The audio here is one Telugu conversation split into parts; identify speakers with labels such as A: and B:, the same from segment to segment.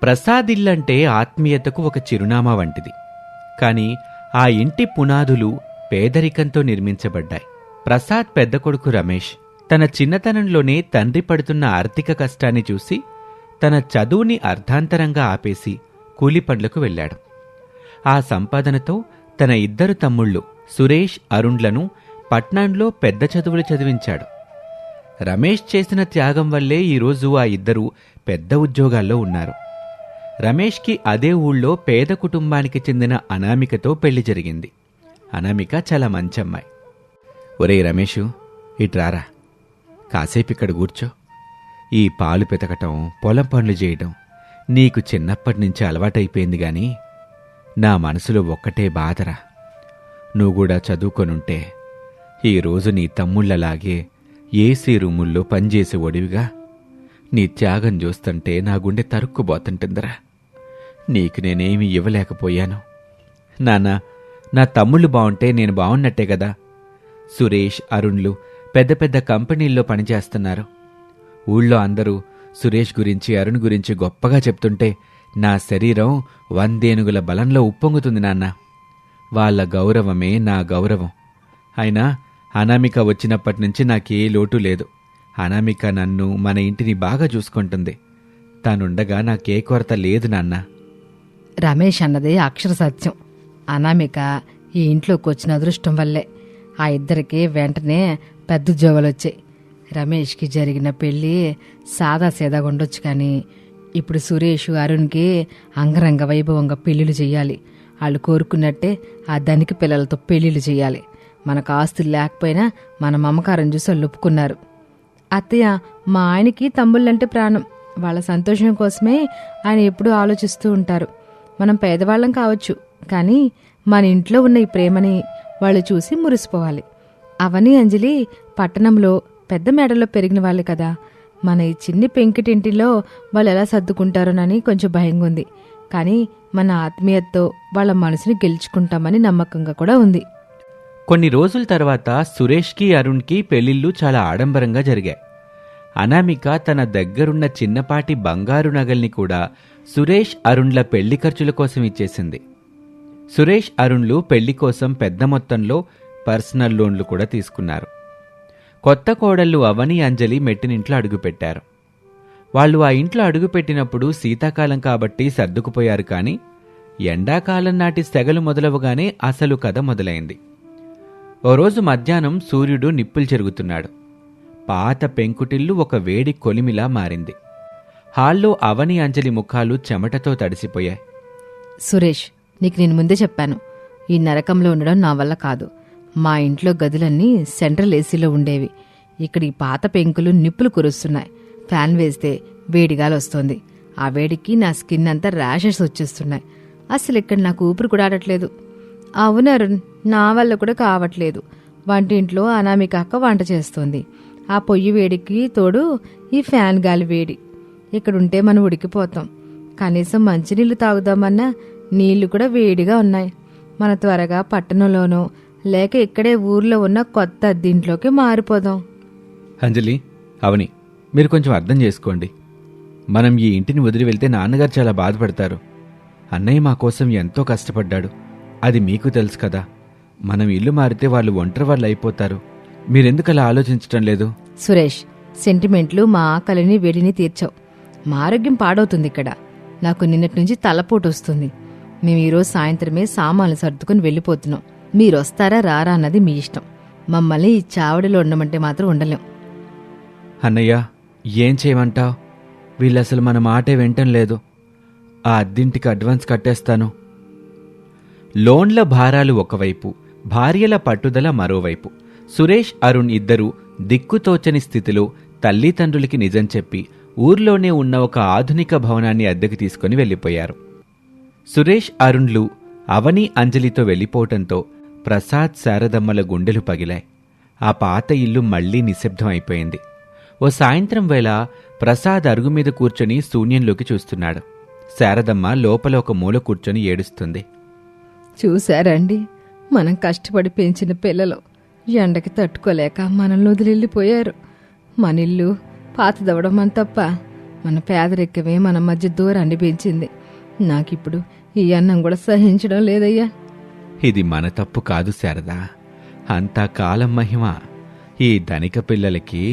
A: ప్రసాద్ ఇల్లంటే ఆత్మీయతకు ఒక చిరునామా వంటిది. కాని ఆ ఇంటి పునాదులు పేదరికంతో నిర్మించబడ్డాయి. ప్రసాద్ పెద్ద కొడుకు రమేష్ తన చిన్నతనంలోనే తండ్రి పడుతున్న ఆర్థిక కష్టాన్ని చూసి తన చదువుని అర్ధాంతరంగా ఆపేసి కూలి పనులకు వెళ్ళాడు. ఆ సంపాదనతో తన ఇద్దరు తమ్ముళ్ళు సురేష్, అరుణ్లను పట్నంలో పెద్ద చదువులు చదివించాడు. రమేష్ చేసిన త్యాగం వల్లే ఈరోజు ఆ ఇద్దరూ పెద్ద ఉద్యోగాల్లో ఉన్నారు. రమేష్కి అదే ఊళ్ళో పేద కుటుంబానికి చెందిన అనామికతో పెళ్లి జరిగింది. అనామిక చాలా మంచమ్మాయి. ఒరేయ్ రమేషు, ఇట్రారా, కాసేపు ఇక్కడ కూర్చో. ఈ పాలు పెతకటం, పొలం పనులు చేయడం నీకు చిన్నప్పటినుంచి అలవాటైపోయింది గాని నా మనసులో ఒక్కటే బాధరా. నువ్వు కూడా చదువుకొనుంటే ఈరోజు నీ తమ్ముళ్లలాగే ఏసీ రూముల్లో పనిచేసే ఒడివిగా. నీ త్యాగం చూస్తుంటే నా గుండె తరుక్కుపోతుంటుందిరా. నీకు నేనేమీ ఇవ్వలేకపోయాను. నాన్నా, నా తమ్ముళ్ళు బావుంటే నేను బావున్నట్టే కదా. సురేష్, అరుణ్లు పెద్ద పెద్ద కంపెనీల్లో పనిచేస్తున్నారు. ఊళ్ళో అందరూ సురేష్ గురించి, అరుణ్ గురించి గొప్పగా చెప్తుంటే నా శరీరం 100 ఏనుగుల బలంలో ఉప్పొంగుతుంది నాన్న. వాళ్ళ గౌరవమే నా గౌరవం. అయినా అనామిక వచ్చినప్పటినుంచి నాకే లోటు లేదు. అనామిక నన్ను, మన ఇంటిని బాగా చూసుకుంటుంది. తానుండగా నాకే కొరత లేదు నాన్న.
B: రమేష్ అన్నది అక్షర సత్యం. అనామిక ఈ ఇంట్లోకి వచ్చిన అదృష్టం వల్లే ఆ ఇద్దరికి వెంటనే పెద్ద ఉద్యోగాలు వచ్చాయి. రమేష్కి జరిగిన పెళ్ళి సాదాసీదాగా ఉండొచ్చు, కానీ ఇప్పుడు సురేష్, అరుణ్కి అంగరంగ వైభవంగా పెళ్లిళ్ళు చెయ్యాలి. వాళ్ళు కోరుకున్నట్టే ఆ ధనిక పిల్లలతో పెళ్లిళ్ళు చెయ్యాలి. మనకు ఆస్తులు లేకపోయినా మన మమకారం చూసి వాళ్ళు ఒప్పుకున్నారు. అత్తయ్య, మా ఆయనకి తమ్ముళ్ళంటే ప్రాణం. వాళ్ళ సంతోషం కోసమే ఆయన ఎప్పుడూ ఆలోచిస్తూ ఉంటారు. మనం పేదవాళ్ళం కావచ్చు, కానీ మన ఇంట్లో ఉన్న ఈ ప్రేమని వాళ్ళు చూసి మురిసిపోవాలి. అవని, అంజలి పట్టణంలో పెద్ద మేడలో పెరిగిన వాళ్ళే కదా. మన ఈ చిన్ని పెంకిటింటిలో వాళ్ళు ఎలా సర్దుకుంటారోనని కొంచెం భయంగా ఉంది. కానీ మన ఆత్మీయతతో వాళ్ళ మనసుని గెలుచుకుంటామని నమ్మకంగా కూడా ఉంది.
A: కొన్ని రోజుల తర్వాత సురేష్కి, అరుణ్కి పెళ్లిళ్ళు చాలా ఆడంబరంగా జరిగాయి. అనామిక తన దగ్గరున్న చిన్నపాటి బంగారు నగల్ని కూడా సురేష్, అరుణ్ల పెళ్లి ఖర్చుల కోసం ఇచ్చేసింది. సురేష్, అరుణ్లు పెళ్లి కోసం పెద్ద మొత్తంలో పర్సనల్ లోన్లు కూడా తీసుకున్నారు. కొత్త కోడళ్లు అవని, అంజలి మెట్టినింట్లో అడుగుపెట్టారు. వాళ్ళు ఆ ఇంట్లో అడుగుపెట్టినప్పుడు శీతాకాలం కాబట్టి సర్దుకుపోయారు. కానీ ఎండాకాలం నాటి సెగలు మొదలవగానే అసలు కథ మొదలైంది. ఓ రోజు మధ్యాహ్నం సూర్యుడు నిప్పులు చెరుగుతున్నాడు. పాత పెంకుటిల్లు ఒక వేడి కొలిమిలా మారింది. హాల్లో అవని, అంజలి ముఖాలు చెమటతో తడిసిపోయాయి.
B: సురేష్, నీకు నేను ముందే చెప్పాను, ఈ నరకంలో ఉండడం నా వల్ల కాదు. మా ఇంట్లో గదులన్నీ సెంట్రల్ ఏసీలో ఉండేవి. ఇక్కడ ఈ పాత పెంకులు నిప్పులు కురుస్తున్నాయి. ఫ్యాన్ వేస్తే వేడిగాలు వస్తోంది. ఆ వేడికి నా స్కిన్ అంతా ర్యాషెస్ వచ్చేస్తున్నాయి. అసలు ఇక్కడ నాకు ఊపిరి కూడా ఆడట్లేదు. అవును అరుణ్, నా వల్ల కూడా కావట్లేదు. వంటింట్లో అనామిక అక్క వంట చేస్తోంది. ఆ పొయ్యి వేడికి తోడు ఈ ఫ్యాన్ గాలి వేడి. ఇక్కడుంటే మనం ఉడికిపోతాం. కనీసం మంచినీళ్లు తాగుదామన్నా నీళ్లు కూడా వేడిగా ఉన్నాయి. మన త్వరగా పట్టణంలోనో లేక ఇక్కడే ఊర్లో ఉన్న కొత్త అద్దీంట్లోకి మారిపోదాం.
A: అంజలి, అవని, మీరు కొంచెం అర్థం చేసుకోండి. మనం ఈ ఇంటిని వదిలి వెళ్తే నాన్నగారు చాలా బాధపడతారు. అన్నయ్య మా కోసం ఎంతో కష్టపడ్డాడు. అది మీకు తెలుసు కదా. మనం ఇల్లు మారితే వాళ్ళు ఒంటరి వాళ్ళు అయిపోతారు. మీరెందుకు అలా ఆలోచించటం లేదు?
B: సురేష్, సెంటిమెంట్లు మా ఆకలిని వేడిని తీర్చావు. మా ఆరోగ్యం పాడవుతుంది ఇక్కడ. నాకు నిన్నటి నుంచి తలపోటు వస్తుంది. మేము ఈరోజు సాయంత్రమే సామాన్లు సర్దుకుని వెళ్ళిపోతున్నాం. మీరొస్తారా రారా అన్నది మీ ఇష్టం. మమ్మల్ని ఈ చావడిలో ఉండమంటే మాత్రం ఉండలేం.
A: అన్నయ్య, ఏం చేయమంటావు? వీళ్ళసలు మన మాటే వింటం లేదు. ఆ అద్దింటికి అడ్వాన్స్ కట్టేస్తాను. లోన్ల భారాలు ఒకవైపు, భార్యల పట్టుదల మరోవైపు. సురేష్, అరుణ్ ఇద్దరూ దిక్కుతోచని స్థితిలో తల్లిదండ్రులకి నిజం చెప్పి ఊర్లోనే ఉన్న ఒక ఆధునిక భవనాన్ని అద్దెకు తీసుకుని వెళ్ళిపోయారు. సురేష్, అరుణ్లు అవని, అంజలితో వెళ్ళిపోవటంతో ప్రసాద్, శారదమ్మల గుండెలు పగిలాయి. ఆ పాత ఇల్లు మళ్లీ నిశ్శబ్దం అయిపోయింది. ఓ సాయంత్రం వేళ ప్రసాద్ అరుగుమీద కూర్చొని శూన్యంలోకి చూస్తున్నాడు. శారదమ్మ లోపల ఒక మూల కూర్చొని ఏడుస్తుంది.
B: చూశారండి, మనం కష్టపడి పెంచిన పిల్లలు ఎండకి తట్టుకోలేక మనల్ని వదిలిపోయారు. మన ఇల్లు పాతదవడం అని తప్ప మన పేదరికమే మన మధ్య దూరాన్ని పెంచింది. నాకిప్పుడు ఈ అన్నం కూడా సహించడం లేదయ్యా.
A: ఇది మన తప్పు కాదు శారదా, అంతా కాలం మహిమ. ఈ ధనిక పిల్లలకి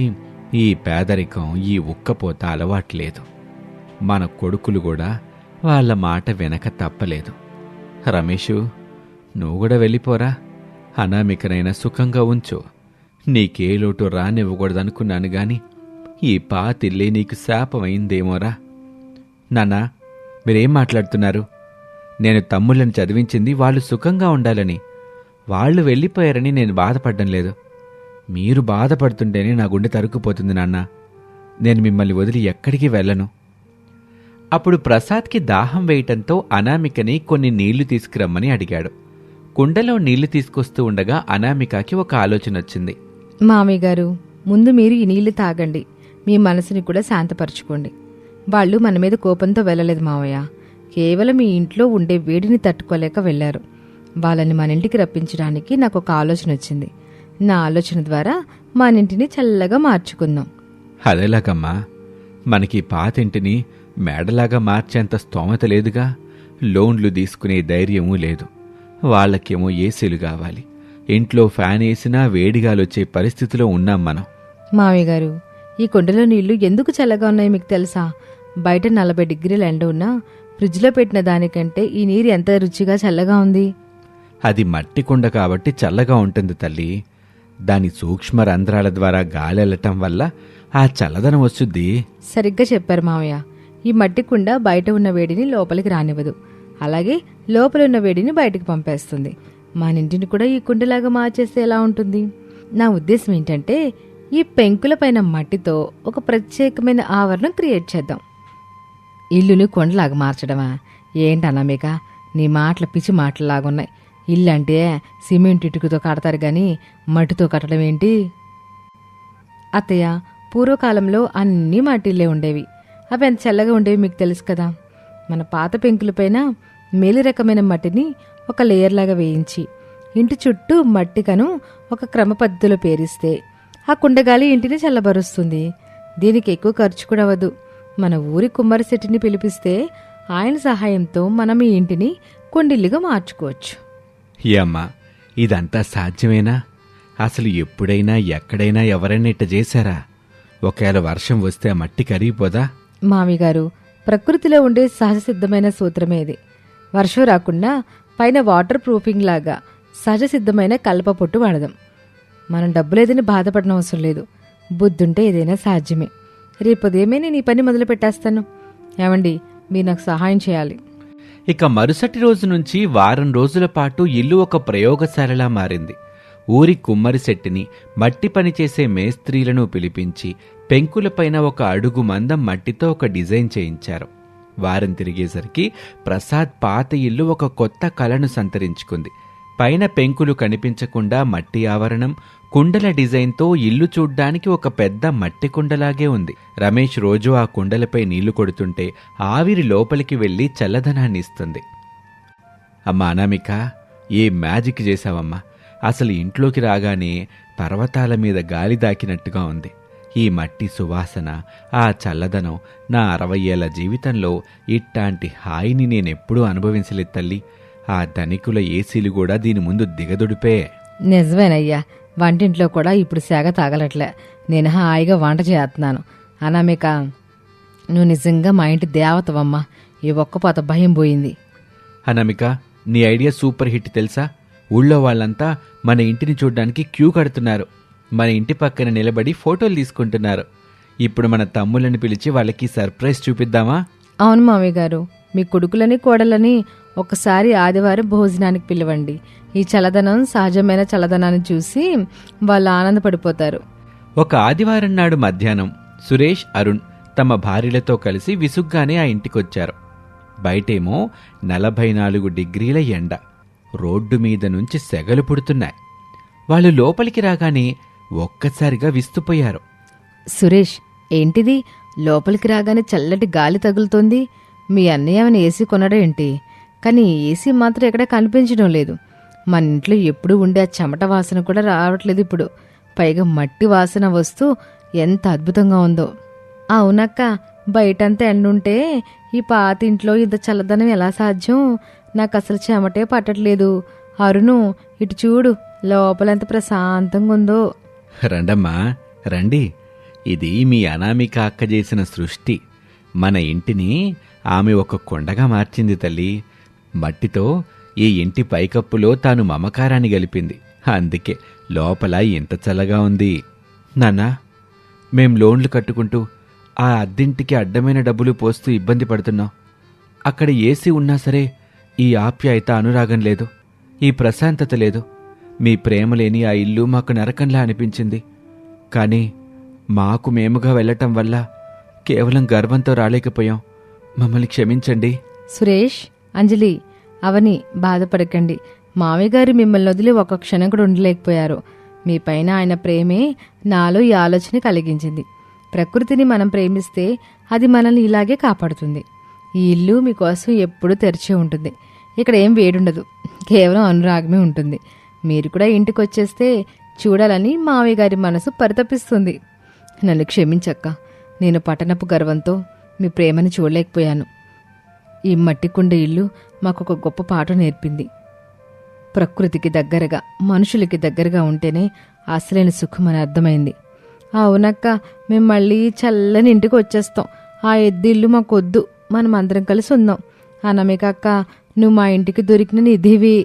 A: ఈ పేదరికం, ఈ ఉక్కపోత అలవాట్లేదు. మన కొడుకులు కూడా వాళ్ళ మాట వెనక తప్పలేదు. రమేషు, నువ్వు కూడా వెళ్ళిపోరా. అనామికనైనా సుఖంగా ఉంచు. నీకే లోటు రానివ్వకూడదనుకున్నాను గాని ఈ పాతిల్లే నీకు శాపమైందేమోరా. నాన్నా, మీరేం మాట్లాడుతున్నారు? నేను తమ్ముళ్ళని చదివించింది వాళ్ళు సుఖంగా ఉండాలని. వాళ్ళు వెళ్ళిపోయారని నేను బాధపడ్డం లేదు. మీరు బాధపడుతుంటేనే నా గుండె తరుక్కుపోతుంది నాన్న. నేను మిమ్మల్ని వదిలి ఎక్కడికి వెళ్ళను. అప్పుడు ప్రసాద్కి దాహం వేయటంతో అనామికని కొన్ని నీళ్లు తీసుకురమ్మని అడిగాడు. కుండలో నీళ్లు తీసుకొస్తూ ఉండగా అనామికకి ఒక ఆలోచన వచ్చింది.
B: మామయ్య గారు, ముందు మీరు ఈ నీళ్లు తాగండి. మీ మనసుని కూడా శాంతపరచుకోండి. వాళ్ళు మన మీద కోపంతో వెళ్ళలేదు మావయ్య. కేవలం మీ ఇంట్లో ఉండే వేడిని తట్టుకోలేక వెళ్లారు. వాళ్ళని మన ఇంటికి రప్పించడానికి నాకు ఒక ఆలోచన వచ్చింది. నా ఆలోచన ద్వారా మన ఇంటిని చల్లగా మార్చుకుందాం.
A: అదేలాగమ్మా? మనకి పాతింటిని మేడలాగా మార్చేంత స్తోమత లేదుగా. లోన్లు తీసుకునే ధైర్యమూ లేదు. వాళ్ళకేమో ఏసీలు కావాలి. ఇంట్లో ఫ్యాన్ వేసినా వేడిగాలొచ్చే పరిస్థితిలో ఉన్నాం మనం.
B: మావయ్య గారు, ఈ కుండలో నీళ్లు ఎందుకు చల్లగా ఉన్నాయి మీకు తెలుసా? బయట 40 డిగ్రీల ఎండ ఉన్నా ఫ్రిడ్జ్లో పెట్టిన దానికంటే ఈ నీరు ఎంత రుచిగా చల్లగా ఉంది.
A: అది మట్టి కుండ కాబట్టి చల్లగా ఉంటుంది తల్లి. దాని సూక్ష్మ రంధ్రాల ద్వారా గాలెళ్ళటం వల్ల ఆ చల్లదనం వస్తుంది.
B: సరిగ్గా చెప్పారు మావయ్య. ఈ మట్టి కుండ బయట ఉన్న వేడిని లోపలికి రానివ్వదు. అలాగే లోపల ఉన్న వేడిని బయటకు పంపేస్తుంది. మన ఇంటిని కూడా ఈ కుండలాగా మార్చేస్తే ఎలా ఉంటుంది? నా ఉద్దేశం ఏంటంటే, ఈ పెంకుల పైన మట్టితో ఒక ప్రత్యేకమైన ఆవరణం క్రియేట్ చేద్దాం. ఇల్లుని కొండలాగా మార్చడమా? ఏంటన్నామిక, నీ మాటలు పిచ్చి మాటలాగున్నాయి. ఇల్లు అంటే సిమెంట్ ఇటుకతో కడతారు గాని మట్టితో కట్టడం ఏంటి? అత్తయ్య, పూర్వకాలంలో అన్నీ మట్టిల్లే ఉండేవి. అవి ఎంత చల్లగా ఉండేవి మీకు తెలుసు కదా. మన పాత పెంకులపైన మేలు రకమైన మట్టిని ఒక లేయర్లాగా వేయించి ఇంటి చుట్టూ మట్టికను ఒక క్రమ పద్ధతిలో పేరిస్తే ఆ కుండగాలి ఇంటిని చల్లబరుస్తుంది. దీనికి ఎక్కువ ఖర్చు కూడా అవ్వదు. మన ఊరి కుమ్మరి శెట్టిని పిలిపిస్తే ఆయన సహాయంతో మనం ఈ ఇంటిని కొండిల్లుగా మార్చుకోవచ్చు.
A: అమ్మా, ఇదంతా సాధ్యమేనా? అసలు ఎప్పుడైనా ఎక్కడైనా ఎవరైనా ఇట్ట చేశారా? ఒకవేళ వర్షం వస్తే ఆ మట్టి కరిగిపోదా?
B: మామి గారు, ప్రకృతిలో ఉండే సహజ సిద్ధమైన సూత్రమే ఇది. వర్షం రాకుండా పైన వాటర్ ప్రూఫింగ్ లాగా సహజ సిద్ధమైన కలప పొట్టు వాడదాం. మనం డబ్బులేదని బాధపడడం అవసరం లేదు. బుద్ధుంటే ఏదైనా సాధ్యమే. రేపు ఉదయమే నేను ఈ పని మొదలు పెట్టేస్తాను. ఏమండి, మీరు నాకు సహాయం చేయాలి.
A: ఇక మరుసటి రోజు నుంచి వారం రోజుల పాటు ఇల్లు ఒక ప్రయోగశాలలా మారింది. ఊరి కుమ్మరి శెట్టిని, మట్టి పనిచేసే మేస్త్రీలను పిలిపించి పెంకులపైన ఒక అడుగు మందం మట్టితో ఒక డిజైన్ చేయించారు. వారం తిరిగేసరికి ప్రసాద్ పాత ఇల్లు ఒక కొత్త కళను సంతరించుకుంది. పైన పెంకులు కనిపించకుండా మట్టి ఆవరణం, కుండల డిజైన్తో ఇల్లు చూడ్డానికి ఒక పెద్ద మట్టి కుండలాగే ఉంది. రమేష్ రోజూ ఆ కుండలపై నీళ్లు కొడుతుంటే ఆవిరి లోపలికి వెళ్లి చల్లదనాన్ని ఇస్తుంది. అమ్మా అనామిక, ఏ మ్యాజిక్ చేశావమ్మా! అసలు ఇంట్లోకి రాగానే పర్వతాల మీద గాలి దాకినట్టుగా ఉంది. ఈ మట్టి సువాసన, ఆ చల్లదనం నా 60 ఏళ్ల జీవితంలో ఇట్లాంటి హాయిని నేనెప్పుడూ అనుభవించలేదు తల్లి. ఆ ధనికుల ఏసీలు కూడా దీని ముందు దిగదుడిపే.
B: నిజమేనయ్యా, వంటింట్లో కూడా ఇప్పుడు సేగ తాగలట్లే. నేను హాయిగా వంట చేస్తున్నాను. అనామిక, నువ్వు నిజంగా మా ఇంటి దేవతవమ్మా. ఈ ఒక్కపోత భయం పోయింది.
A: అనామిక, నీ ఐడియా సూపర్ హిట్ తెలుసా? ఊళ్ళో వాళ్ళంతా మన ఇంటిని చూడ్డానికి క్యూ కడుతున్నారు. మన ఇంటి పక్కన నిలబడి ఫోటోలు తీసుకుంటున్నారు. ఇప్పుడు మన తమ్ముళ్ళని పిలిచి వాళ్ళకి సర్ప్రైజ్ చూపిద్దామా?
B: అవును మామయ్య గారు, మీ కొడుకులని కోడలని ఒకసారి ఆదివారం భోజనానికి పిలవండి. ఈ చల్లదనం, సహజమైన చల్లదనాన్ని చూసి వాళ్ళు ఆనందపడిపోతారు.
A: ఒక ఆదివారం నాడు మధ్యాహ్నం సురేష్, అరుణ్ తమ భార్యలతో కలిసి విసుగ్గానే ఆ ఇంటికొచ్చారు. బయటేమో 44 డిగ్రీల ఎండ. రోడ్డు మీద నుంచి సెగలు పుడుతున్నాయి. వాళ్ళు లోపలికి రాగానే ఒక్కసారిగా విస్తుపోయారు.
B: సురేష్, ఏంటిది? లోపలికి రాగానే చల్లటి గాలి తగులుతోంది. మీ అన్నయ్య ఏమైనా ఏసీ కొనడా ఏంటి? కానీ ఏసీ మాత్రం ఎక్కడ కనిపించడం లేదు. మన ఇంట్లో ఎప్పుడు ఉండే ఆ చెమట వాసన కూడా రావట్లేదు ఇప్పుడు. పైగా మట్టి వాసన వస్తూ ఎంత అద్భుతంగా ఉందో. అవునక్క, బయటంతా ఎండుంటే ఈ పాత ఇంట్లో ఇంత చల్లదనం ఎలా సాధ్యం? నాకు అసలు చెమటే పట్టట్లేదు. అరుణు, ఇటు చూడు, లోపలెంత ప్రశాంతంగా ఉందో.
A: రండమ్మా రండి. ఇది మీ అనామిక అక్క చేసిన సృష్టి. మన ఇంటిని ఆమె ఒక కొండగా మార్చింది తల్లి. మట్టితో ఈ ఇంటి పైకప్పులో తాను మమకారాన్ని గలిపింది. అందుకే లోపల ఎంత చల్లగా ఉంది. నాన్నా, మేం లోన్లు కట్టుకుంటూ ఆ అద్దింటికి అడ్డమైన డబ్బులు పోస్తూ ఇబ్బంది పడుతున్నాం. అక్కడ ఏసీ ఉన్నా సరే ఈ ఆప్యాయత, అనురాగం లేదు, ఈ ప్రశాంతత లేదు. మీ ప్రేమ లేని ఆ ఇల్లు మాకు నరకంలా అనిపించింది. కానీ మాకు మేముగా వెళ్ళటం వల్ల కేవలం గర్వంతో రాలేకపోయాం. మమ్మల్ని క్షమించండి.
B: సురేష్, అంజలి, అవని, బాధపడకండి. మామయ్య గారు మిమ్మల్ని వదిలి ఒక్క క్షణం కూడా ఉండలేకపోయారు. మీ పైన ఆయన ప్రేమే నాలో ఈ ఆలోచన కలిగించింది. ప్రకృతిని మనం ప్రేమిస్తే అది మనల్ని ఇలాగే కాపాడుతుంది. ఈ ఇల్లు మీకోసం ఎప్పుడూ తెరిచే ఉంటుంది. ఇక్కడ ఏం వేడుండదు, కేవలం అనురాగమే ఉంటుంది. మీరు కూడా ఇంటికి వచ్చేస్తే చూడాలని మావయ్య గారి మనసు పరితపిస్తుంది. నన్ను క్షమించక్క, నేను పట్టణపు గర్వంతో మీ ప్రేమని చూడలేకపోయాను. ఈ మట్టికుండ ఇల్లు మాకు ఒక గొప్ప పాఠం నేర్పింది. ప్రకృతికి దగ్గరగా, మనుషులకి దగ్గరగా ఉంటేనే అసలైన సుఖం అని అర్థమైంది. అవునక్క, మేము మళ్ళీ చల్లని ఇంటికి వచ్చేస్తాం. ఆ ఎద్దిల్లు మాకొద్దు, మనం అందరం కలిసి ఉందాం. అనామిక అక్క, నువ్వు మా ఇంటికి దొరికిన నిధివి.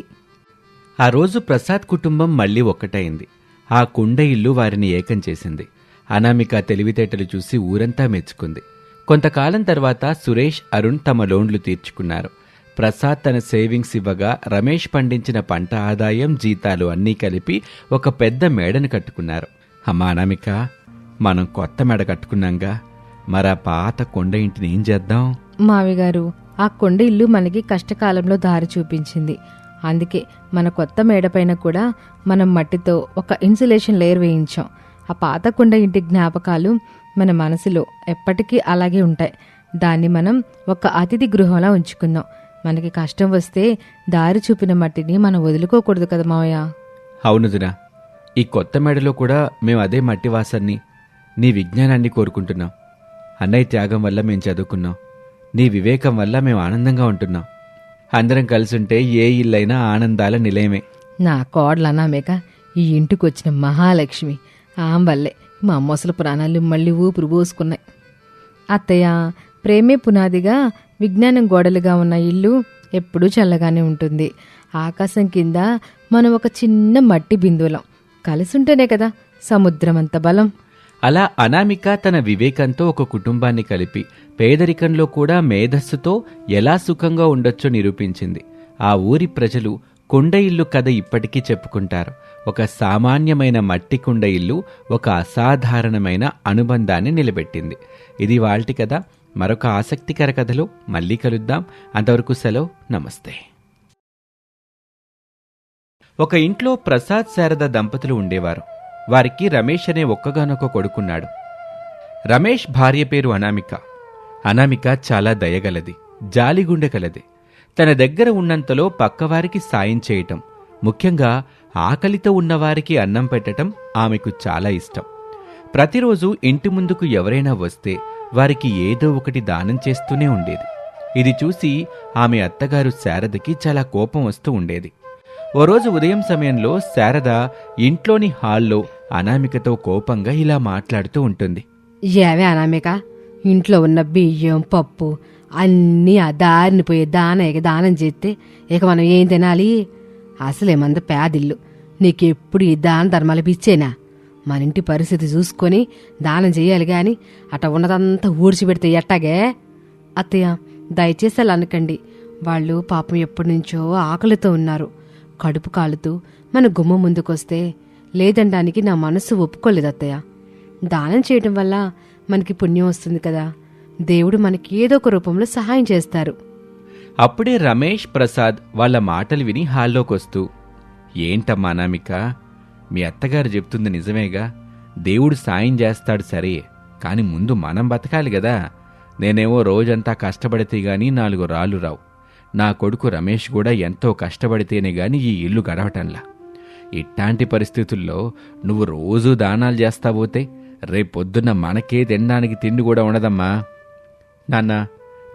A: ఆ రోజు ప్రసాద్ కుటుంబం మళ్లీ ఒక్కటైంది. ఆ కుండ ఇల్లు వారిని ఏకం చేసింది. అనామిక తెలివితేటలు చూసి ఊరంతా మెచ్చుకుంది. కొంతకాలం తర్వాత సురేష్, అరుణ్ తమ లోన్లు తీర్చుకున్నారు. ప్రసాద్ తన సేవింగ్స్ ఇవ్వగా రమేష్ పండించిన పంట ఆదాయం, జీతాలు అన్నీ కలిపి ఒక పెద్ద మేడను కట్టుకున్నారు. అమ్మా అనామిక, మనం కొత్త మేడ కట్టుకున్నాంగా, మరా పాత కొండ ఇంటిని ఏం చేద్దాం?
B: మావి గారు, ఆ కొండ ఇల్లు మనకి కష్టకాలంలో దారి చూపించింది. అందుకే మన కొత్త మేడపైన కూడా మనం మట్టితో ఒక ఇన్సులేషన్ లేయర్ వేయించాం. ఆ పాత కొండ ఇంటి జ్ఞాపకాలు మన మనసులో ఎప్పటికీ అలాగే ఉంటాయి. దాన్ని మనం ఒక అతిథి గృహంలా ఉంచుకుందాం. మనకి కష్టం వస్తే దారి చూపిన మట్టిని మనం వదులుకోకూడదు కదా మావయ్య.
A: అవునుదినా, ఈ కొత్త మేడలో కూడా మేము అదే మట్టి వాసాన్ని, నీ విజ్ఞానాన్ని కోరుకుంటున్నాం. అన్నయ్య త్యాగం వల్ల మేం చదువుకున్నాం. నీ వివేకం వల్ల మేము ఆనందంగా ఉంటున్నాం. అందరం కలిసుంటే ఏ ఇల్లైనా ఆనందాల నిలయమే.
B: నా కోడలు అనామేక ఈ ఇంటికి వచ్చిన మహాలక్ష్మి. ఆమె వల్లే మా మొసలు ప్రాణాలు మళ్ళీ ఊపిరి పోసుకున్నాయి. అత్తయ్య, ప్రేమే పునాదిగా, విజ్ఞానం గోడలుగా ఉన్న ఇల్లు ఎప్పుడూ చల్లగానే ఉంటుంది. ఆకాశం కింద మనం ఒక చిన్న మట్టి బిందువులం. కలిసుంటేనే కదా సముద్రమంత బలం.
A: అలా అనామిక తన వివేకంతో ఒక కుటుంబాన్ని కలిపి పేదరికంలో కూడా మేధస్సుతో ఎలా సుఖంగా ఉండొచ్చో నిరూపించింది. ఆ ఊరి ప్రజలు కుండ ఇల్లు కథ ఇప్పటికీ చెప్పుకుంటారు. ఒక సామాన్యమైన మట్టి కుండ ఇల్లు ఒక అసాధారణమైన అనుబంధాన్ని నిలబెట్టింది. ఇది వాల్టి కథ. మరొక ఆసక్తికర కథలో మళ్ళీ కలుద్దాం. అంతవరకు సెలవు, నమస్తే. ఒక ఇంట్లో ప్రసాద్, శారద దంపతులు ఉండేవారు. వారికి రమేష్ అనే ఒక్కగానొక కొడుకున్నాడు. రమేష్ భార్య పేరు అనామిక. అనామిక చాలా దయగలది, జాలిగుండె కలది. తన దగ్గర ఉన్నంతలో పక్కవారికి సాయం చేయటం, ముఖ్యంగా ఆకలితో ఉన్నవారికి అన్నం పెట్టటం ఆమెకు చాలా ఇష్టం. ప్రతిరోజు ఇంటి ముందుకు ఎవరైనా వస్తే వారికి ఏదో ఒకటి దానం చేస్తూనే ఉండేది. ఇది చూసి ఆమె అత్తగారు శారదకి చాలా కోపం వస్తూ ఉండేది. ఓ రోజు ఉదయం సమయంలో శారద ఇంట్లోని హాల్లో అనామికతో కోపంగా ఇలా మాట్లాడుతూ ఉంటుంది.
B: ఏవే అనామిక, ఇంట్లో ఉన్న బియ్యం, పప్పు అన్నీ ఆ దారిని పోయే దానం చేస్తే ఇక మనం ఏం తినాలి? అసలేమంత పేదిల్లు, నీకెప్పుడు ఈ దాన ధర్మాలు పిచ్చేనా? మన ఇంటి పరిస్థితి చూసుకొని దానం చెయ్యాలి గాని అట ఉన్నదంతా ఊడ్చిపెడితే ఎట్టాగే? అత్తయ్య, దయచేసి అలా అనకండి. వాళ్ళు పాపం ఎప్పటి నుంచో ఆకలితో ఉన్నారు. కడుపు కాలుతూ మన గుమ్మ ముందుకొస్తే లేదనడానికి నా మనసు ఒప్పుకోలేదు అత్తయ్య. దానం చేయటం వల్ల మనకి పుణ్యం వస్తుంది కదా, దేవుడు మనకి ఏదో ఒక రూపంలో సహాయం చేస్తారు.
A: అప్పుడే రమేష్, ప్రసాద్ వాళ్ళ మాటలు విని హాల్లోకొస్తూ, ఏంటమ్మా అనామిక, మీ అత్తగారు చెప్తుంది నిజమేగా, దేవుడు సాయం చేస్తాడు సరే, కాని ముందు మనం బతకాలి గదా. నేనేమో రోజంతా కష్టపడితే గాని 4 రాళ్ళు రావు. నా కొడుకు రమేష్ కూడా ఎంతో కష్టపడితేనే గాని ఈ ఇల్లు గడవటంలా. ఇట్లాంటి పరిస్థితుల్లో నువ్వు రోజూ దానాలు చేస్తాబోతే రేపొద్దున్న మనకే తినడానికి తిండి కూడా ఉండదమ్మా. నాన్న,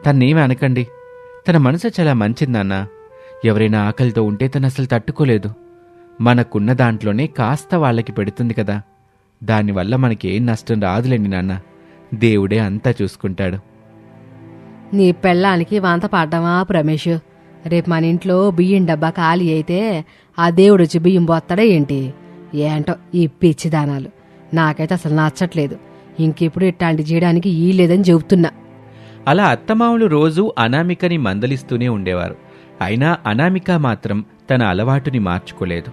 A: తన్నేమీ అనకండి. తన మనసు చాలా మంచిది నాన్న. ఎవరైనా ఆకలితో ఉంటే తను అసలు తట్టుకోలేదు. మనకున్న దాంట్లోనే కాస్త వాళ్ళకి పెడుతుంది కదా. దానివల్ల మనకేం నష్టం రాదులేండి నాన్న. దేవుడే అంతా చూసుకుంటాడు.
B: నీ పెళ్ళానికి వంత పడ్డామా రమేష్? రేపు మన ఇంట్లో బియ్యం డబ్బా ఖాళీ అయితే ఆ దేవుడు వచ్చి బియ్యం పోస్తాడా ఏంటి? ఏంటో ఈ పిచ్చి దానాలు నాకైతే అసలు నచ్చట్లేదు. ఇంకెప్పుడు ఇట్లాంటి చేయడానికి ఈ లేదని చెబుతున్నా.
A: అలా అత్తమామలు రోజూ అనామికని మందలిస్తూనే ఉండేవారు. అయినా అనామిక మాత్రం తన అలవాటుని మార్చుకోలేదు.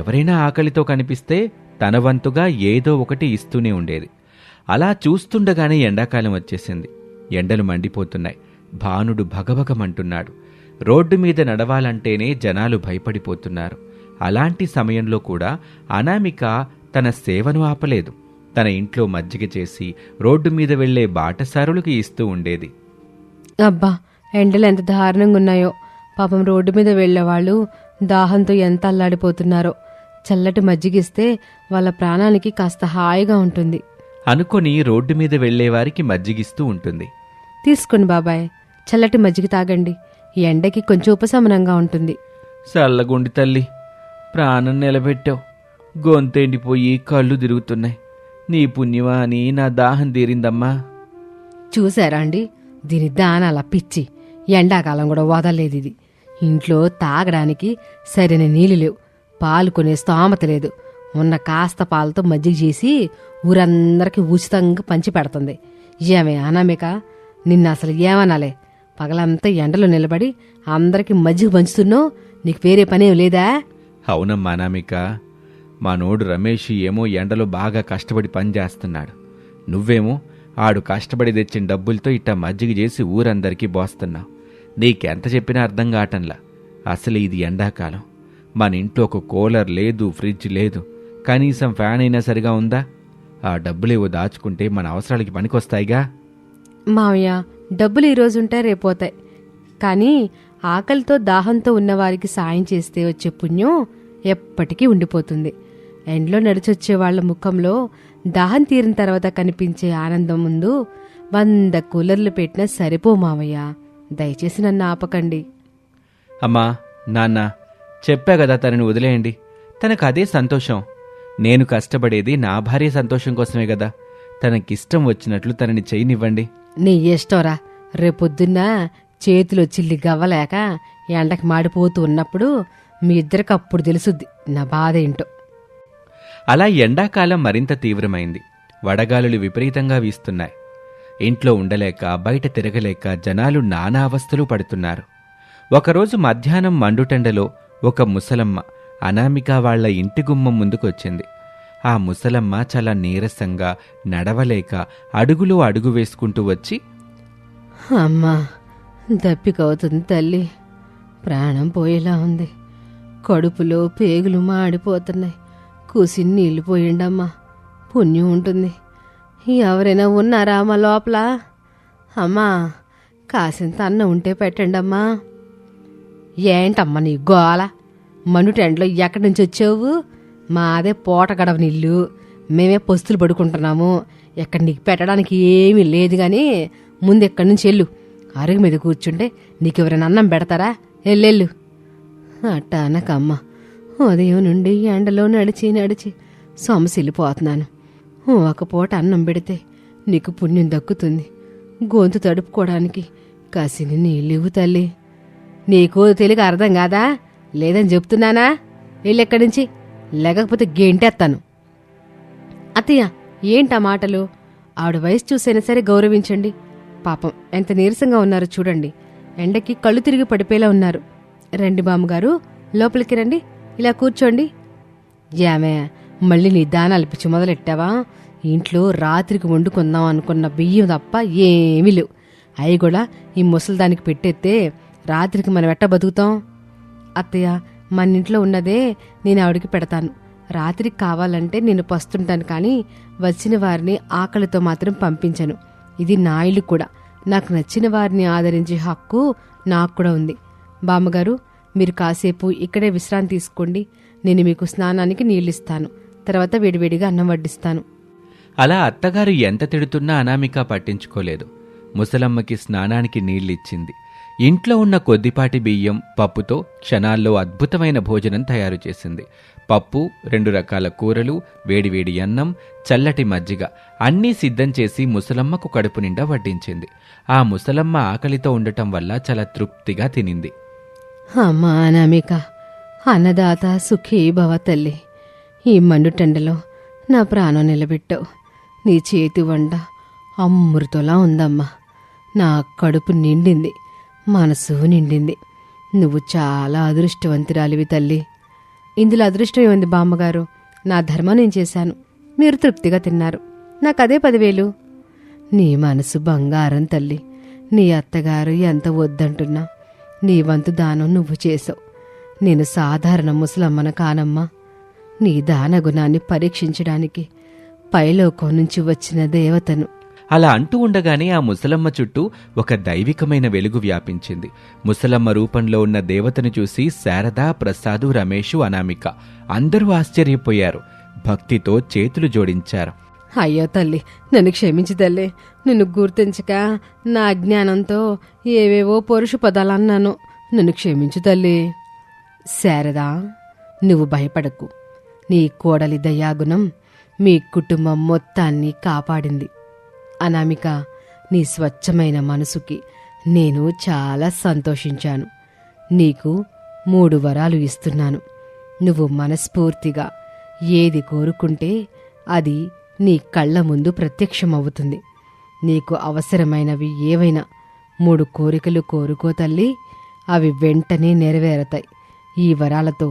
A: ఎవరైనా ఆకలితో కనిపిస్తే తన వంతుగా ఏదో ఒకటి ఇస్తూనే ఉండేది. అలా చూస్తుండగానే ఎండాకాలం వచ్చేసింది. ఎండలు మండిపోతున్నాయి. భానుడు భగభగమంటున్నాడు. రోడ్డు మీద నడవాలంటేనే జనాలు భయపడిపోతున్నారు. అలాంటి సమయంలో కూడా అనామిక తన సేవను ఆపలేదు. తన ఇంట్లో మజ్జిగ చేసి రోడ్డు మీద వెళ్లే బాటసారులకు ఇస్తూ ఉండేది.
B: అబ్బా, ఎండలు ఎంత దారుణంగా ఉన్నాయో. పాపం రోడ్డు మీద వెళ్లేవాళ్ళు దాహంతో ఎంత అల్లాడిపోతున్నారో. చల్లటి మజ్జిగిస్తే వాళ్ళ ప్రాణానికి కాస్త హాయిగా ఉంటుంది
A: అనుకొని రోడ్డు మీద వెళ్లేవారికి మజ్జిగిస్తూ ఉంటుంది.
B: తీసుకోండి బాబాయ్, చల్లటి మజ్జిగ తాగండి. ఈ ఎండకి కొంచెం ఉపశమనంగా ఉంటుంది.
A: చల్లగుండి తల్లి, ప్రాణం నిలబెట్టావు. గొంతెండిపోయి కళ్ళు తిరుగుతున్నాయి. నీ పుణ్యమా అని నా దాహం తీరిందమ్మా.
B: చూసారా అండి, దీని దానాల పిచ్చి. ఎండాకాలం కూడా వదలలేదు ఇది. ఇంట్లో తాగడానికి సరైన నీళ్లు లేవు, పాలు కొనే స్తోమత లేదు. ఉన్న కాస్త పాలతో మజ్జిగ చేసి ఊరందరికీ ఉచితంగా పంచి పెడుతుంది. ఏమే అనామిక, నిన్న అసలు ఏమనాలే? పగలంతా ఎండలో నిలబడి అందరికీ మజ్జిగ పంచుతున్నావు, నీకు వేరే పనేం లేదా?
A: అవునమ్మా అనామిక, మా నోడు రమేష్ ఏమో ఎండలో బాగా కష్టపడి పనిచేస్తున్నాడు. నువ్వేమో ఆడు కష్టపడి తెచ్చిన డబ్బులతో ఇట్టా మజ్జిగ చేసి ఊరందరికీ బోస్తున్నావు. నీకెంత చెప్పినా అర్థం కావటంలా. అసలు ఇది ఎండాకాలం. మన ఇంట్లో ఒక కూలర్ లేదు, ఫ్రిడ్జ్ లేదు. కనీసం ఫ్యాన్ అయినా సరిగా ఉందా? ఆ డబ్బులేవో దాచుకుంటే మన అవసరాలకి పనికొస్తాయిగా.
B: మావయ్య, డబ్బులు ఈరోజుంటే రేపోతాయి, కానీ ఆకలితో దాహంతో ఉన్నవారికి సాయం చేస్తే వచ్చే పుణ్యం ఎప్పటికీ ఉండిపోతుంది. ఎండ్లో నడిచొచ్చే వాళ్ల ముఖంలో దాహం తీరిన తర్వాత కనిపించే ఆనందం ముందు 100 కూలర్లు పెట్టినా సరిపో మావయ్య. దయచేసి నన్ను ఆపకండి.
A: అమ్మా, నాన్న, చెప్పా కదా తనని వదిలేయండి. తనకు అదే సంతోషం. నేను కష్టపడేది నా భార్య సంతోషం కోసమే కదా. తనకిష్టం వచ్చినట్లు తనని చేయనివ్వండి.
B: నీ ఇష్టంరా. రేపొద్దున్న చేతిలో చిల్లి గవ్వలేక ఎండకి మాడిపోతూ ఉన్నప్పుడు మీ ఇద్దరికి అప్పుడు తెలుసుద్ది నా బాధ ఏంటో.
A: అలా ఎండాకాలం మరింత తీవ్రమైంది. వడగాలులు విపరీతంగా వీస్తున్నాయి. ఇంట్లో ఉండలేక బయట తిరగలేక జనాలు నానా అవస్థలు పడుతున్నారు. ఒకరోజు మధ్యాహ్నం మండుటెండలో ఒక ముసలమ్మ అనామిక వాళ్ల ఇంటి గుమ్మం ముందుకొచ్చింది. ఆ ముసలమ్మ చాలా నీరసంగా నడవలేక అడుగులో అడుగు వేసుకుంటూ వచ్చి,
B: అమ్మా, దప్పికవుతుంది తల్లి. ప్రాణం పోయేలా ఉంది. కడుపులో పేగులు మాడిపోతున్నాయి. కూసిని నీళ్లు పోయిండమ్మా, పుణ్యం ఉంటుంది. ఎవరైనా ఉన్నారా అమ్మా లోపల? అమ్మా, కాసింత అన్నం ఉంటే పెట్టండమ్మా. ఏంటమ్మా నీ గోల? మనుటెండలో ఎక్కడి నుంచి వచ్చావు? మాదే పూట గడవ నీళ్ళు, మేమే పస్తులు పడుకుంటున్నాము. ఎక్కడ నీకు పెట్టడానికి ఏమీ లేదు గాని ముందు ఎక్కడి నుంచి వెళ్ళు. అరుగు మీద కూర్చుంటే నీకెవరైనా అన్నం పెడతారా? ఎల్లెళ్ళు. అట్టా అనకమ్మ, ఉదయం నుండి ఎండలో నడిచి నడిచి సొమసిల్లిపోతున్నాను. ఒక పూట అన్నం పెడితే నీకు పుణ్యం దక్కుతుంది. గొంతు తడుపుకోవడానికి కాసిని నీళ్ళివ్వు తల్లి. నీకు తెలియక అర్థం కాదా? లేదని చెప్తున్నానా? వెళ్ళెక్కడి నుంచి, లేకపోతే గేంటేస్తాను. అత్తయ్య, ఏంటా మాటలు? ఆవిడ వయసు చూసైనా సరే గౌరవించండి. పాపం ఎంత నీరసంగా ఉన్నారో చూడండి. ఎండకి కళ్ళు తిరిగి పడిపోయేలా ఉన్నారు. రండి బామ్మగారు, లోపలికి రండి. ఇలా కూర్చోండి. యామే, మళ్ళీ నీ దానాలు పిచ్చి మొదలెట్టావా? ఇంట్లో రాత్రికి వండుకుందాం అనుకున్న బియ్యం తప్ప ఏమీ లేవు. అవి కూడా ఈ ముసలిదానికి పెట్టేస్తే రాత్రికి మనం ఎట్ట బతుకుతాం? అత్తయ్య, మన ఇంట్లో ఉన్నదే నేను ఆవిడికి పెడతాను. రాత్రికి కావాలంటే నేను పస్తుంటాను, కానీ వచ్చిన వారిని ఆకలితో మాత్రం పంపించను. ఇది నా ఇల్లు కూడా. నాకు నచ్చిన వారిని ఆదరించే హక్కు నాకు కూడా ఉంది. బామ్మగారు, మీరు కాసేపు ఇక్కడే విశ్రాంతి తీసుకోండి. నేను మీకు స్నానానికి నీళ్ళిస్తాను. తర్వాత వేడివేడిగా అన్నం వడ్డిస్తాను.
A: అలా అత్తగారు ఎంత తిడుతున్నా అనామిక పట్టించుకోలేదు. ముసలమ్మకి స్నానానికి నీళ్ళిచ్చింది. ఇంట్లో ఉన్న కొద్దిపాటి బియ్యం, పప్పుతో క్షణాల్లో అద్భుతమైన భోజనం తయారు చేసింది. పప్పు, 2 రకాల కూరలు, వేడివేడి అన్నం, చల్లటి మజ్జిగ అన్నీ సిద్ధం చేసి ముసలమ్మకు కడుపు నిండా వడ్డించింది. ఆ ముసలమ్మ ఆకలితో ఉండటం వల్ల చాలా తృప్తిగా తినింది.
B: అమ్మా అనామిక, అన్నదాత సుఖీ భవ తల్లి. ఈ మండుటెండలో నా ప్రాణం నిలబెట్టావు. నీ చేతి వంట అమృతలా ఉందమ్మా. నా కడుపు నిండింది, మనసు నిండింది. నువ్వు చాలా అదృష్టవంతురాలివి తల్లి. ఇందులో అదృష్టం ఏముంది బామ్మగారు? నా ధర్మం నేను చేశాను, మీరు తృప్తిగా తిన్నారు, నాకదే 10,000. నీ మనసు బంగారం తల్లి. నీ అత్తగారు ఎంత వద్దంటున్నా నీ వంతు దానం నువ్వు చేసావు. నేను సాధారణ ముసలమ్మన కానమ్మా. నీ దాన గుణాన్ని పరీక్షించడానికి పైలోకం నుంచి వచ్చిన దేవతను.
A: అలా అంటూ ఉండగానే ఆ ముసలమ్మ చుట్టూ ఒక దైవికమైన వెలుగు వ్యాపించింది. ముసలమ్మ రూపంలో ఉన్న దేవతను చూసి శారద, ప్రసాదు, రమేషు, అనామిక అందరూ ఆశ్చర్యపోయారు. భక్తితో చేతులు జోడించారు.
B: అయ్యో తల్లి, నన్ను క్షమించి తల్లి. నిన్ను గుర్తించక నా అజ్ఞానంతో ఏవేవో పరుషు పదాలన్నాను. నన్ను క్షమించు తల్లి. శారదా, నువ్వు భయపడకు. నీ కోడలి దయాగుణం మీ కుటుంబం మొత్తాన్ని కాపాడింది. అనామిక, నీ స్వచ్ఛమైన మనసుకి నేను చాలా సంతోషించాను. నీకు 3 వరాలు ఇస్తున్నాను. నువ్వు మనస్ఫూర్తిగా ఏది కోరుకుంటే అది నీ కళ్ళ ముందు ప్రత్యక్షమవుతుంది. నీకు అవసరమైనవి ఏవైనా 3 కోరికలు కోరుకో తల్లి, అవి వెంటనే నెరవేరతాయి. ఈ వరాలతో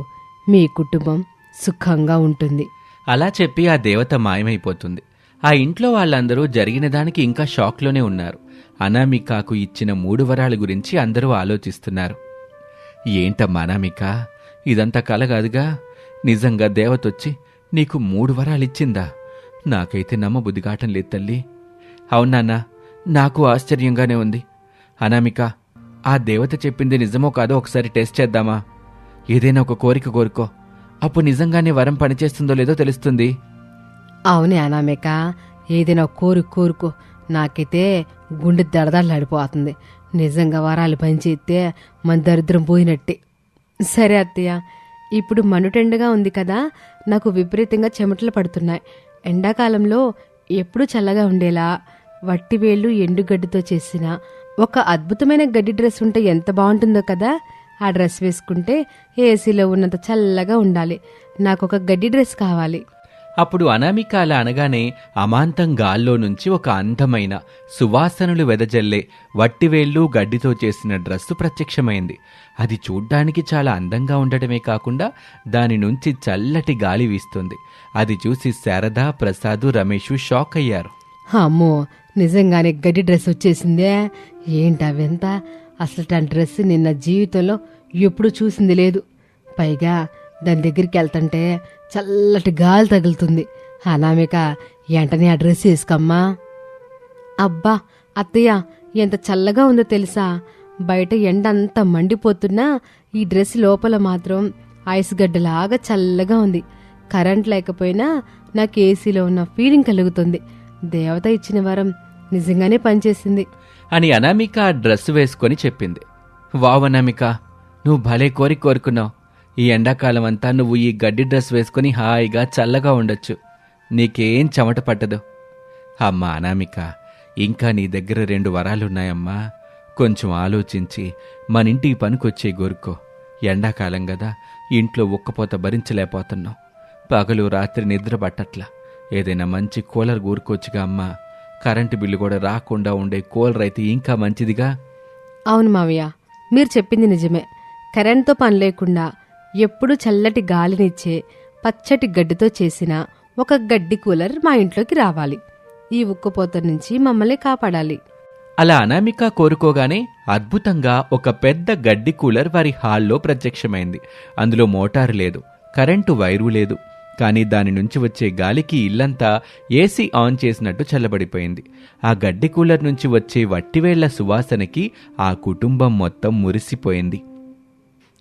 B: మీ కుటుంబం సుఖంగా ఉంటుంది.
A: అలా చెప్పి ఆ దేవత మాయమైపోతుంది. ఆ ఇంట్లో వాళ్ళందరూ జరిగిన దానికి ఇంకా షాక్లోనే ఉన్నారు. అనామికకు ఇచ్చిన 3 వరాల గురించి అందరూ ఆలోచిస్తున్నారు. ఏంటమ్మా అనామిక, ఇదంతా కల కాదుగా? నిజంగా దేవతొచ్చి నీకు 3 వరాలిచ్చిందా? నాకైతే నమ్మబుద్ధి కావటం లేదు తల్లి. అవునాన్నా, నాకు ఆశ్చర్యంగానే ఉంది. అనామిక, ఆ దేవత చెప్పింది నిజమో కాదో ఒకసారి టెస్ట్ చేద్దామా? ఏదైనా ఒక కోరిక కోరుకో, అప్పుడు నిజంగానే వరం పనిచేస్తుందో లేదో తెలుస్తుంది.
B: అవునే అనామిక, ఏదైనా కోరుకో. నాకైతే గుండె దడదడలాడిపోతుంది. నిజంగా వరాలు పనిచేస్తే మన దరిద్రం పోయినట్టే. సరే అత్తయ్య, ఇప్పుడు మండుటెండగా ఉంది కదా, నాకు విపరీతంగా చెమటలు పడుతున్నాయి. ఎండాకాలంలో ఎప్పుడూ చల్లగా ఉండేలా వట్టివేళ్లు ఎండుగడ్డితో చేసిన ఒక అద్భుతమైన గడ్డి డ్రెస్ ఉంటే ఎంత బాగుంటుందో కదా. ఆ డ్రెస్ వేసుకుంటే ఏసీలో ఉన్నంత చల్లగా ఉండాలి. నాకొక గడ్డి డ్రెస్ కావాలి.
A: అప్పుడు అనామిక అలా అనగానే అమాంతం గాల్లో నుంచి ఒక అందమైన సువాసనలు వెదజల్లే వట్టివేళ్లు గడ్డితో చేసిన డ్రస్సు ప్రత్యక్షమైంది. అది చూడ్డానికి చాలా అందంగా ఉండటమే కాకుండా దాని నుంచి చల్లటి గాలి వీస్తుంది. అది చూసి శారద, ప్రసాదు, రమేషు షాక్ అయ్యారు.
B: అమ్మో, నిజంగానే గడ్డి డ్రెస్ వచ్చేసిందే. ఏంటవెంత? అసలు ఆ డ్రెస్ నిన్న జీవితంలో ఎప్పుడు చూసింది లేదు. పైగా దాని దగ్గరికి వెళ్తుంటే చల్లటి గాలి తగులుతుంది. అనామిక, వెంటనే ఆ డ్రెస్ వేసుకోమ్మా. అబ్బా అత్తయ్య, ఎంత చల్లగా ఉందో తెలుసా? బయట ఎండ అంతా మండిపోతున్నా ఈ డ్రెస్ లోపల మాత్రం ఐస్ గడ్డలాగా చల్లగా ఉంది. కరెంట్ లేకపోయినా నాకు ఏసీలో ఉన్న ఫీలింగ్ కలుగుతుంది. దేవత ఇచ్చిన వరం నిజంగానే పనిచేసింది
A: అని అనామిక ఆ డ్రెస్ వేసుకొని చెప్పింది. వావ్ అనామిక, నువ్వు భలే కోరుకున్నావు. ఈ ఎండాకాలం అంతా నువ్వు ఈ గడ్డి డ్రెస్ వేసుకుని హాయిగా చల్లగా ఉండొచ్చు. నీకేం చెమట పట్టదు. అమ్మా అనామిక, ఇంకా నీ దగ్గర 2 వరాలున్నాయమ్మా. కొంచెం ఆలోచించి మనింటికి పనికొచ్చే గోరుకో. ఎండాకాలం కదా, ఇంట్లో ఉక్కపోత భరించలేకపోతున్నావు. పగలు రాత్రి నిద్ర పట్టట్లా. ఏదైనా మంచి కూలర్ కూరుకోవచ్చుగా అమ్మా. కరెంటు బిల్లు కూడా రాకుండా ఉండే కూలర్ అయితే ఇంకా మంచిదిగా.
B: అవును మావయ్య, మీరు చెప్పింది నిజమే. కరెంట్తో పని లేకుండా ఎప్పుడూ చల్లటి గాలినిచ్చే పచ్చటి గడ్డితో చేసిన ఒక గడ్డి కూలర్ మా ఇంట్లోకి రావాలి. ఈ ఉక్కుపోత నుంచి మమ్మల్ని కాపాడాలి.
A: అలా అనామిక కోరుకోగానే అద్భుతంగా ఒక పెద్ద గడ్డి కూలర్ వారి హాల్లో ప్రత్యక్షమైంది. అందులో మోటారు లేదు, కరెంటు వైరు లేదు. కానీ దాని నుంచి వచ్చే గాలికి ఇల్లంతా ఏసీ ఆన్ చేసినట్టు చల్లబడిపోయింది. ఆ గడ్డి కూలర్ నుంచి వచ్చే వట్టివేళ్ల సువాసనకి ఆ కుటుంబం మొత్తం మురిసిపోయింది.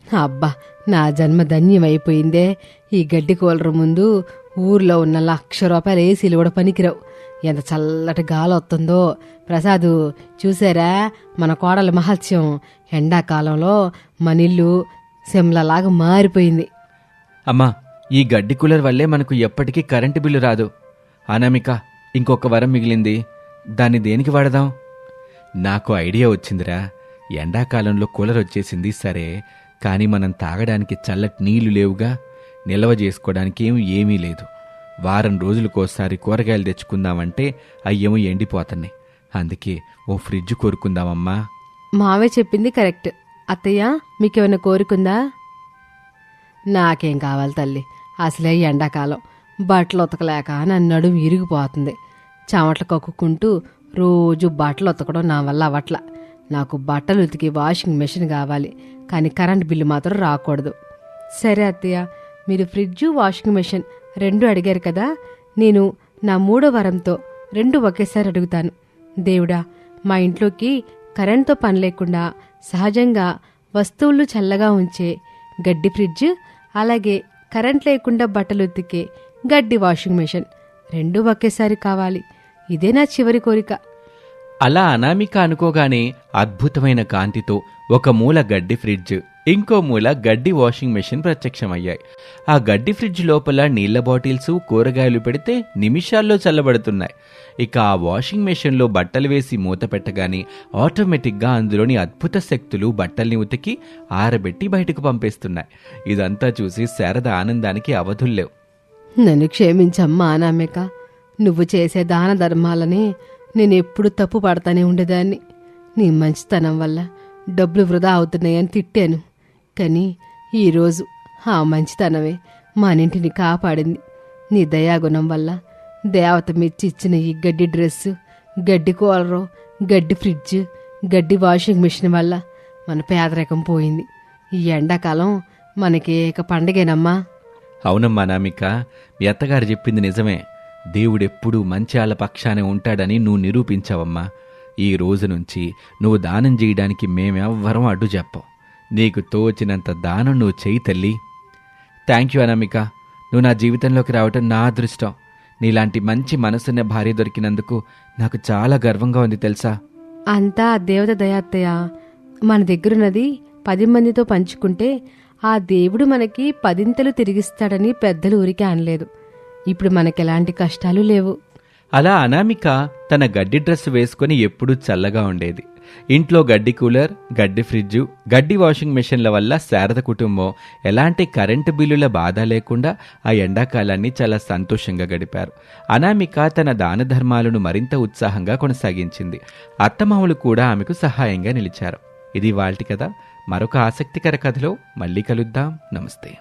B: అబ్బా, నా జన్మ ధన్యమైపోయిందే. ఈ గడ్డి కూలర్ ముందు ఊర్లో ఉన్న 1,00,000 రూపాయల ఏసీలు కూడా పనికిరావు. ఎంత చల్లటి గాలి వస్తుందో. ప్రసాదు చూసారా మన కోడల మహత్యం? ఎండాకాలంలో మన ఇల్లు సిమ్లలాగా మారిపోయింది.
A: అమ్మా, ఈ గడ్డి కూలర్ వల్లే మనకు ఎప్పటికీ కరెంటు బిల్లు రాదు. అనామిక, ఇంకొక వరం మిగిలింది, దాన్ని దేనికి వాడదాం? నాకు ఐడియా వచ్చిందిరా. ఎండాకాలంలో కూలర్ వచ్చేసింది సరే, కానీ మనం తాగడానికి చల్లటి నీళ్లు లేవుగా, నిల్వ చేసుకోవడానికి ఏమీ లేదు. వారం రోజులకోసారి కూరగాయలు తెచ్చుకుందామంటే అయ్యేమో ఎండిపోతున్నాయి. అందుకే ఓ ఫ్రిడ్జ్ కోరుకుందామమ్మా.
B: మావే చెప్పింది కరెక్ట్. అత్తయ్య, మీకేమైనా కోరుకుందా? నాకేం కావాలి తల్లి, అసలే ఎండాకాలం, బట్టలు ఉతకలేక నన్ను నడుము ఇరిగిపోతుంది. చెమటలు కక్కుకుంటూ రోజు బట్టలు ఉతకడం నా వల్ల అవట్ల. నాకు బట్టలు ఉతికి వాషింగ్ మెషిన్ కావాలి, కానీ కరెంట్ బిల్లు మాత్రం రాకూడదు. సరే అత్తయ్య, మీరు ఫ్రిడ్జు వాషింగ్ మెషిన్ 2 అడిగారు కదా, నేను నా 3వ వరంతో 2 ఒకేసారి అడుగుతాను. దేవుడా, మా ఇంట్లోకి కరెంట్తో పని లేకుండా సహజంగా వస్తువులు చల్లగా ఉంచే గడ్డి ఫ్రిడ్జ్, అలాగే కరెంట్ లేకుండా బట్టలు ఉతికే గడ్డి వాషింగ్ మెషిన్ 2 ఒకేసారి కావాలి. ఇదే నా చివరి కోరిక.
A: అలా అనామిక అనుకోగానే అద్భుతమైన కాంతితో ఒక మూల గడ్డి ఫ్రిడ్జ్, ఇంకో మూల గడ్డి వాషింగ్ మెషిన్ ప్రత్యక్షమయ్యాయి. ఆ గడ్డి ఫ్రిడ్జ్ లోపల నీళ్ల బాటిల్స్, కూరగాయలు పెడితే నిమిషాల్లో చల్లబడుతున్నాయి. ఇక ఆ వాషింగ్ మెషిన్లో బట్టలు వేసి మూత పెట్టగానే ఆటోమేటిక్గా అందులోని అద్భుత శక్తులు బట్టల్ని ఉతికి ఆరబెట్టి బయటకు పంపేస్తున్నాయి. ఇదంతా చూసి శారద ఆనందానికి అవధుల్లేవు.
B: నన్ను క్షమించమ్మా అనామిక, నువ్వు చేసే దాన ధర్మాలని నేనెప్పుడు తప్పు పడతానే ఉండేదాన్ని. నీ మంచితనం వల్ల డబ్బులు వృధా అవుతున్నాయని తిట్టాను, కానీ ఈరోజు ఆ మంచితనమే మనింటిని కాపాడింది. నీ దయాగుణం వల్ల దేవత మెచ్చి ఇచ్చిన ఈ గడ్డి డ్రెస్సు, గడ్డి కూలరు, గడ్డి ఫ్రిడ్జ్, గడ్డి వాషింగ్ మెషిన్ వల్ల మన పేదరికం పోయింది. ఈ ఎండాకాలం మనకి ఏక పండగేనమ్మా.
A: అవునమ్మా అనామిక, మీ అత్తగారు చెప్పింది నిజమే. దేవుడెప్పుడూ మంచి వాళ్ళ పక్షానే ఉంటాడని నువ్వు నిరూపించావమ్మా. ఈ రోజు నుంచి నువ్వు దానం చేయడానికి మేమెవ్వరం అడ్డు చెప్పం. నీకు తోచినంత దానం నువ్వు చెయ్యి తల్లి. థ్యాంక్ యూ అనామిక, నువ్వు నా జీవితంలోకి రావటం నా అదృష్టం. నీలాంటి మంచి మనసున్న భార్య దొరికినందుకు నాకు చాలా గర్వంగా ఉంది తెలుసా.
B: అంతా దేవత దయాత్తయ్య. మన దగ్గరున్నది 10 మందితో పంచుకుంటే ఆ దేవుడు మనకి 10ంతలు తిరిగిస్తాడని పెద్దలు ఊరికే అనలేదు. ఇప్పుడు మనకెలాంటి కష్టాలు లేవు.
A: అలా అనామిక తన గడ్డి డ్రెస్ వేసుకుని ఎప్పుడూ చల్లగా ఉండేది. ఇంట్లో గడ్డి కూలర్, గడ్డి ఫ్రిడ్జు, గడ్డి వాషింగ్ మెషిన్ల వల్ల శారద కుటుంబం ఎలాంటి కరెంటు బిల్లుల బాధ లేకుండా ఆ ఎండాకాలాన్ని చాలా సంతోషంగా గడిపారు. అనామిక తన దాన ధర్మాలను మరింత ఉత్సాహంగా కొనసాగించింది. అత్తమామలు కూడా ఆమెకు సహాయంగా నిలిచారు. ఇది వాల్టి కథ. మరొక ఆసక్తికర కథలో మళ్ళీ కలుద్దాం. నమస్తే.